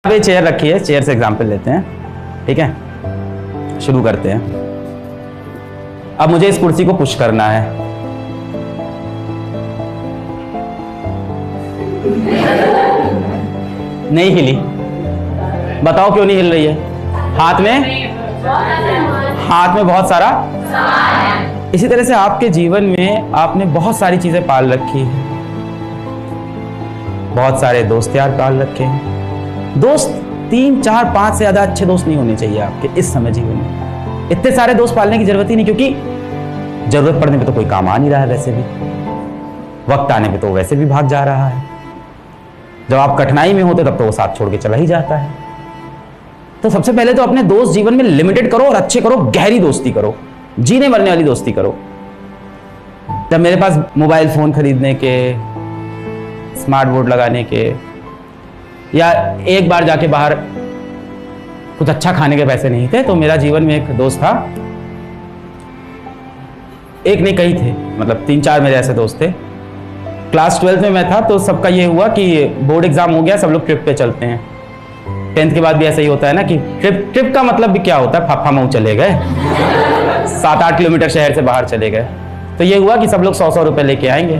अभी चेयर रखी है, चेयर से एग्जाम्पल लेते हैं, ठीक है, शुरू करते हैं। अब मुझे इस कुर्सी को पुश करना है। नहीं हिली, बताओ क्यों नहीं हिल रही है? हाथ में बहुत सारा। इसी तरह से आपके जीवन में आपने बहुत सारी चीजें पाल रखी है, बहुत सारे दोस्त यार पाल रखे हैं। दोस्त 3, 4, 5 से ज्यादा अच्छे दोस्त नहीं होने चाहिए आपके इस समय जीवन में। इतने सारे दोस्त पालने की जरूरत ही नहीं, क्योंकि जरूरत पड़ने पे तो कोई काम आ नहीं रहा है, वैसे भी वक्त आने पे तो वैसे भी भाग जा रहा है। जब आप कठिनाई में होते तब तो वो साथ छोड़ के चला ही जाता है। तो सबसे पहले तो अपने दोस्त जीवन में लिमिटेड करो और अच्छे करो, गहरी दोस्ती करो, जीने मरने वाली दोस्ती करो। जब मेरे पास मोबाइल फोन खरीदने के, स्मार्ट बोर्ड लगाने के, या एक बार जाके बाहर कुछ अच्छा खाने के पैसे नहीं थे, तो मेरा जीवन में एक दोस्त था, एक नहीं कई थे, मतलब 3-4 मेरे ऐसे दोस्त थे। क्लास 12th में मैं था तो सबका ये हुआ कि बोर्ड एग्जाम हो गया, सब लोग ट्रिप पे चलते हैं। 10th के बाद भी ऐसा ही होता है ना कि ट्रिप का मतलब भी क्या होता है, फाफा मऊ चले गए, 7-8 किलोमीटर शहर से बाहर चले गए। तो ये हुआ कि सब लोग 100-100 रुपए लेके आएंगे।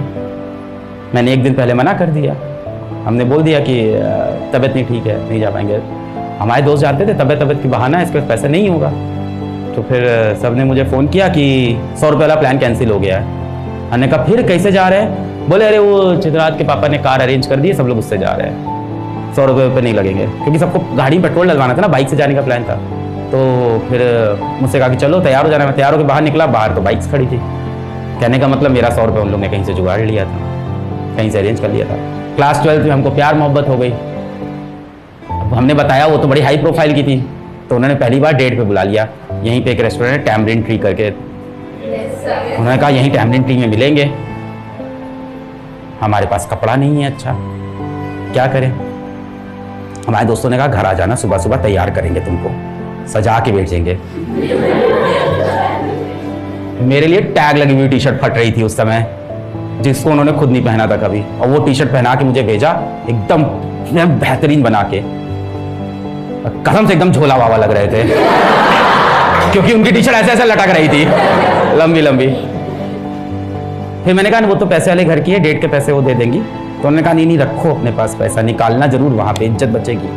मैंने एक दिन पहले मना कर दिया, हमने बोल दिया कि तबीयत नहीं ठीक है, नहीं जा पाएंगे। हमारे दोस्त जानते थे तबीयत की बहाना है, इसके पास पैसे नहीं होगा। तो फिर सबने मुझे फ़ोन किया कि 100 रुपये वाला प्लान कैंसिल हो गया है। हमने कहा फिर कैसे जा रहे हैं? बोले अरे वो चित्राज के पापा ने कार अरेंज कर दी है, सब लोग उससे जा रहे हैं, 100 रुपये पे नहीं लगेंगे, क्योंकि सबको गाड़ी में पेट्रोल डलवाना था ना, बाइक से जाने का प्लान था। तो फिर मुझसे कहा कि चलो तैयार हो जाना। मैं तैयार होकर बाहर निकला, बाहर तो बाइक्स खड़ी थी। कहने का मतलब मेरा 100 रुपये उन लोग ने कहीं से जुगाड़ लिया था, कहीं से अरेंज कर लिया था। क्लास 12th में हमको प्यार मोहब्बत हो गई। अब हमने बताया, वो तो बड़ी हाई प्रोफाइल की थी, तो उन्होंने पहली बार डेट पे बुला लिया। यहीं पे एक रेस्टोरेंट है टैमरिन ट्री करके, उन्होंने कहा यहीं टैमरिन ट्री में मिलेंगे। हमारे पास कपड़ा नहीं है, अच्छा क्या करें? हमारे दोस्तों ने कहा घर आ जाना, सुबह सुबह तैयार करेंगे तुमको, सजा के भेजेंगे। मेरे लिए टैग लगी हुई टी-शर्ट फट रही थी उस समय, जिसको उन्होंने खुद नहीं पहना था कभी, और वो टी-शर्ट पहना के मुझे भेजा, एकदम बेहतरीन बना के, कसम से एकदम झोला बाबा लग रहे थे, क्योंकि उनकी टी-शर्ट ऐसे ऐसे लटक रही थी, लंबी लंबी। फिर मैंने कहा वो तो पैसे वाले घर की है, डेट के पैसे वो दे देंगी। तो उन्होंने कहा नहीं रखो अपने पास पैसा, निकालना जरूर, वहां पे इज्जत बचेगी।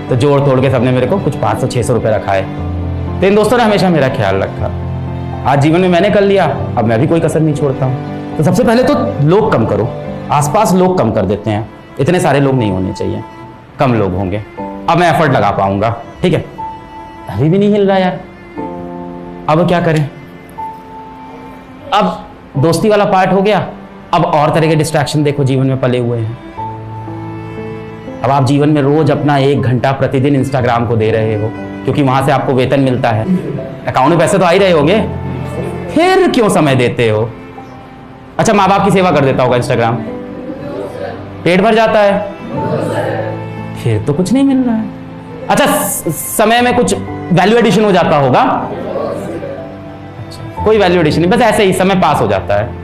तो जोड़ तोड़ के सबने मेरे को कुछ 500-600 रुपये रखा है। तो इन दोस्तों ने हमेशा मेरा ख्याल रखा। आज जीवन में मैंने कर लिया, अब मैं भी कोई कसर नहीं छोड़ता हूँ। तो सबसे पहले तो लोग कम करो, आसपास लोग कम कर देते हैं, इतने सारे लोग नहीं होने चाहिए, कम लोग होंगे। अब मैं एफर्ट लगा पाऊंगा, ठीक है। अभी भी नहीं हिल रहा यार, अब क्या करें? अब दोस्ती वाला पार्ट हो गया, अब और तरह के डिस्ट्रैक्शन देखो जीवन में पले हुए हैं। अब आप जीवन में रोज अपना 1 घंटा प्रतिदिन इंस्टाग्राम को दे रहे हो, क्योंकि वहां से आपको वेतन मिलता है, अकाउंट में पैसे तो आ ही रहे होंगे, फिर क्यों समय देते हो? अच्छा माँ बाप की सेवा कर देता होगा इंस्टाग्राम, पेट भर जाता है, फिर तो कुछ नहीं मिल रहा है। अच्छा समय में कुछ वैल्यू एडिशन हो जाता होगा? अच्छा, कोई वैल्यू एडिशन नहीं, बस ऐसे ही समय पास हो जाता है।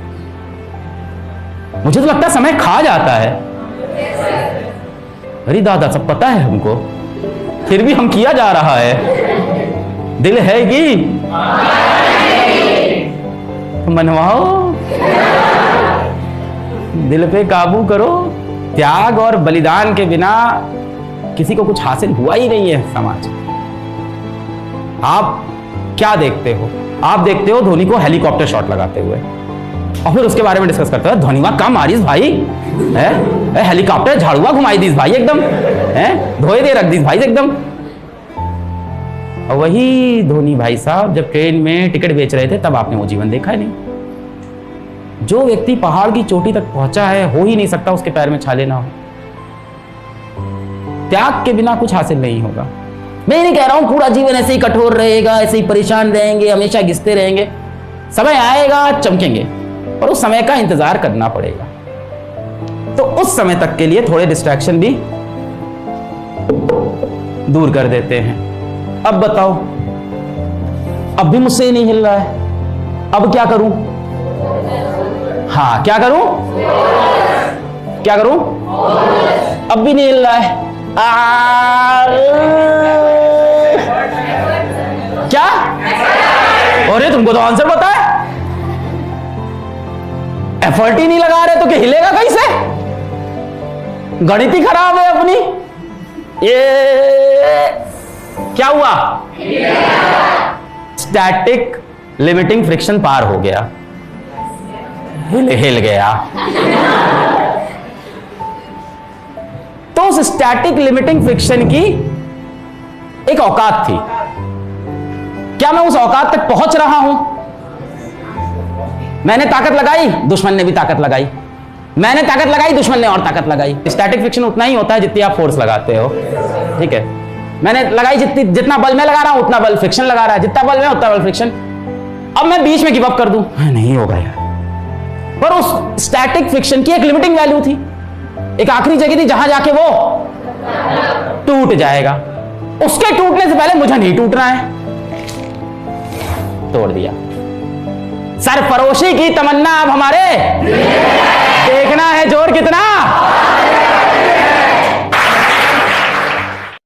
मुझे तो लगता है समय खा जाता है। अरे दादा सब पता है हमको, फिर भी हम किया जा रहा है। दिल है कि मनवाओ, दिल पे काबू करो। त्याग और बलिदान के बिना किसी को कुछ हासिल हुआ ही नहीं है समाज। आप क्या देखते हो? आप देखते हो धोनी को हेलीकॉप्टर शॉट लगाते हुए, और फिर उसके बारे में डिस्कस करते हो धोनीवा कम मारिस भाई है, हेलीकॉप्टर झाड़ुआ घुमाई दीस भाई एकदम है, धोए दे रख दीस भाई एकदम। और वही धोनी भाई साहब जब ट्रेन में टिकट बेच रहे थे तब आपने वो जीवन देखा ही नहीं। जो व्यक्ति पहाड़ की चोटी तक पहुंचा है, हो ही नहीं सकता उसके पैर में छाले ना हो। त्याग के बिना कुछ हासिल नहीं होगा। मैं नहीं कह रहा हूं पूरा जीवन ऐसे ही कठोर रहेगा, ऐसे ही परेशान रहेंगे, हमेशा घिसते रहेंगे। समय आएगा चमकेंगे, और उस समय का इंतजार करना पड़ेगा। तो उस समय तक के लिए थोड़े डिस्ट्रैक्शन भी दूर कर देते हैं। अब बताओ, अब भी मुझसे ही नहीं हिल रहा है, अब क्या करूं? हाँ क्या करूं? क्या करूं? अब भी नहीं हिल रहा है। मैंने तुमको तो आंसर बताया, एफर्ट ही नहीं लगा रहे तो क्या हिलेगा कैसे? गणित ही खराब है अपनी। ये क्या हुआ? स्टैटिक लिमिटिंग फ्रिक्शन पार हो गया, हिल गया। तो उस स्टैटिक लिमिटिंग फ्रिक्शन की एक औकात थी। क्या मैं उस औकात तक पहुंच रहा हूं? मैंने ताकत लगाई, दुश्मन ने भी ताकत लगाई, मैंने ताकत लगाई, दुश्मन ने और ताकत लगाई। स्टैटिक फ्रिक्शन उतना ही होता है जितनी आप फोर्स लगाते हो, ठीक है? मैंने लगाई जितना बल मैं लगा रहा हूं उतना बल फ्रिक्शन लगा रहा है, जितना बल में उतना बल फ्रिक्शन। अब मैं बीच में गिव अप कर दूं, नहीं होगा यार। पर उस स्टैटिक फ्रिक्शन की एक लिमिटिंग वैल्यू थी, एक आखिरी जगह थी जहां जाके वो टूट जाएगा। उसके टूटने से पहले मुझे नहीं टूटना है, तोड़ दिया। सरफरोशी की तमन्ना अब हमारे, देखना है जोर कितना।